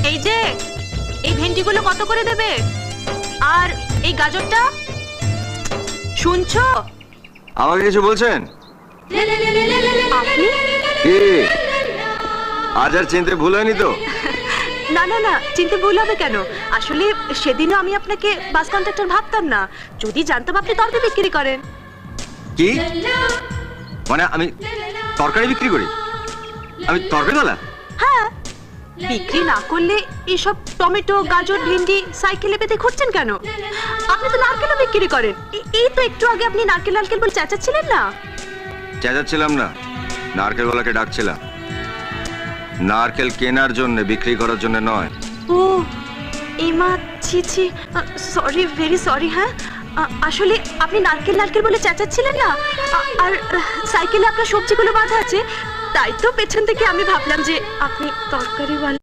এই যে এই ভেন্ডিগুলো কত করে দেবে? আর এই গাজরটা? শুনছো? আমাকে কিছু বলছেন? আপনি? কি আজ আর চিনতে ভুল হয়নি তো? না না না, চিনতে ভুল হবে কেন? আসলে সেদিনও আমি আপনাকে বাস কন্ডাক্টর ভাবতাম না। যদি জানতাম আপনি তরকারি বিক্রি করেন। কি মানে আমি তরকারি বিক্রি করি? আমি তরকারিওয়ালা? হ্যাঁ, বিক্রি না করলে এসব টমেটো গাজর ভেন্ডি সাইকেলে পেতে ঘুরছেন কেন? আপনি তো নারকেলও বিক্রি করেন। এই তো একটু আগে আপনি নারকেল নারকেল বলে চেঁচাচ্ছিলেন না? চেঁচাচ্ছিলাম না, নারকেলওয়ালাকে ডাকছিলাম। নারকেল কেনার জন্য, বিক্রি করার জন্য নয়। ও এমা, ছি ছি, সরি, ভেরি সরি। হ্যাঁ, আসলে আপনি নারকেল নারকেল বলে চেঁচাচ্ছিলেন না, আর সাইকেলে আপনার সবজিগুলো বাঁধা আছে, তাই তো পেছন থেকে আমি ভাবলাম যে আপনি তরকারিওয়ালা।